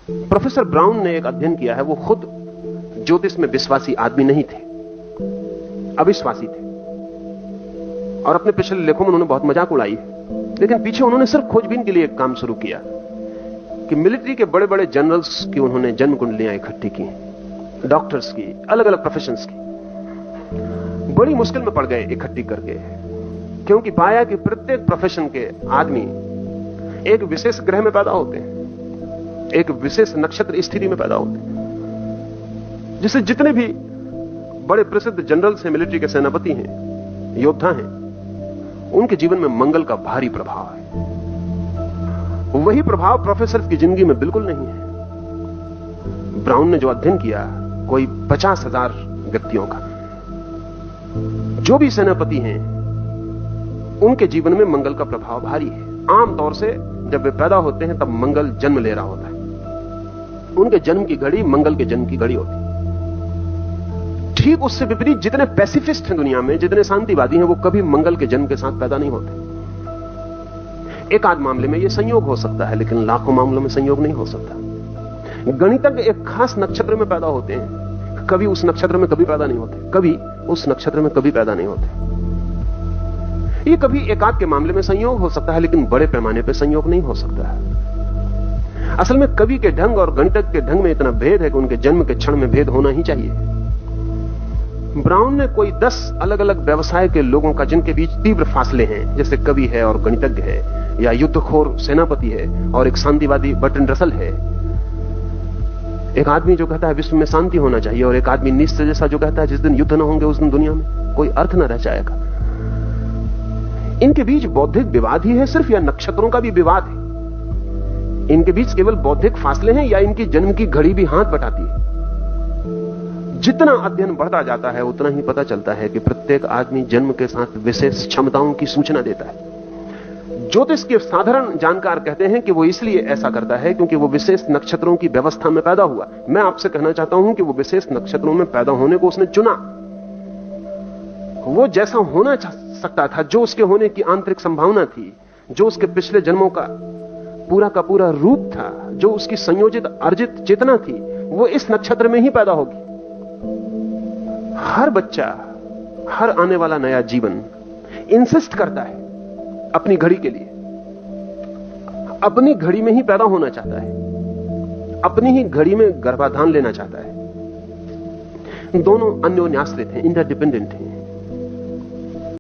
Professor brown ने एक अध्ययन किया है। वो खुद ज्योतिष में विश्वासी आदमी नहीं थे, अविश्वासी थे, और अपने पिछले लेखों में उन्होंने बहुत मजाक उड़ाई है। लेकिन पीछे उन्होंने सिर्फ खोजबीन के लिए एक काम शुरू किया कि मिलिट्री के बड़े बड़े जनरल्स की उन्होंने जन्म कुंडलियां इकट्ठी की, डॉक्टर्स की, अलग अलग प्रोफेशंस की। बड़ी मुश्किल में पड़ गए इकट्ठी करके, क्योंकि पाया कि प्रत्येक प्रोफेशन के आदमी एक विशेष ग्रह में पैदा होते हैं, एक विशेष नक्षत्र स्थिति में पैदा होते हैं। जिससे जितने भी बड़े प्रसिद्ध जनरल्स हैं, मिलिट्री के सेनापति हैं, योद्धा हैं, उनके जीवन में मंगल का भारी प्रभाव है। वही प्रभाव प्रोफेसर की जिंदगी में बिल्कुल नहीं है। ब्राउन ने जो अध्ययन किया, कोई 50,000 व्यक्तियों का, जो भी सेनापति हैं, उनके जीवन में मंगल का प्रभाव भारी है। आमतौर से जब वे पैदा होते हैं तब मंगल जन्म ले रहा होता है। उनके जन्म की घड़ी मंगल के जन्म की घड़ी होती है। ठीक उससे विपरीत जितने पैसिफिस्ट हैं दुनिया में, जितने शांतिवादी हैं, वो कभी मंगल के जन्म के साथ पैदा नहीं होते। एक आध मामले में यह संयोग हो सकता है, लेकिन लाखों मामलों में संयोग नहीं हो सकता। गणितज्ञ एक खास नक्षत्र में पैदा होते हैं, कभी उस नक्षत्र में कभी पैदा नहीं होते, कभी उस नक्षत्र में कभी पैदा नहीं होते। ये कभी एक आध के मामले में संयोग हो सकता है, लेकिन बड़े पैमाने पर संयोग नहीं हो सकता है। असल में कवि के ढंग और गणितज्ञ के ढंग में इतना भेद है कि उनके जन्म के क्षण में भेद होना ही चाहिए। ब्राउन ने कोई 10 अलग अलग व्यवसाय के लोगों का, जिनके बीच तीव्र फासले हैं, जैसे कवि है और गणितज्ञ है, या युद्धखोर सेनापति है और एक शांतिवादी बर्ट्रैंड रसल है, एक आदमी जो कहता है विश्व में शांति होना चाहिए, और एक आदमी नीचे जैसा जो कहता है जिस दिन युद्ध न होंगे उस दिन दुनिया में कोई अर्थ न रह जाएगा। इनके बीच बौद्धिक विवाद ही है सिर्फ, या नक्षत्रों का भी विवाद है? इनके बीच केवल बौद्धिक फासले हैं, या इनकी जन्म की घड़ी भी हाथ बटाती है? जितना अध्ययन बढ़ता जाता है उतना ही पता चलता है कि प्रत्येक आदमी जन्म के साथ विशेष क्षमताओं की सूचना देता है। ज्योतिष के साधारण जानकार कहते हैं कि वो इसलिए ऐसा करता है क्योंकि वो विशेष नक्षत्रों की व्यवस्था में पैदा हुआ। मैं आपसे कहना चाहता हूं कि वो विशेष नक्षत्रों में पैदा होने को उसने चुना। वो जैसा होना सकता था, जो उसके होने की आंतरिक संभावना थी, जो उसके पिछले जन्मों का पूरा रूप था, जो उसकी संयोजित अर्जित चेतना थी, वो इस नक्षत्र में ही पैदा होगी। हर बच्चा, हर आने वाला नया जीवन इंसिस्ट करता है अपनी घड़ी के लिए, अपनी घड़ी में ही पैदा होना चाहता है, अपनी ही घड़ी में गर्भाधान लेना चाहता है। दोनों अन्योन्याश्रित हैं, इंटरडिपेंडेंट हैं।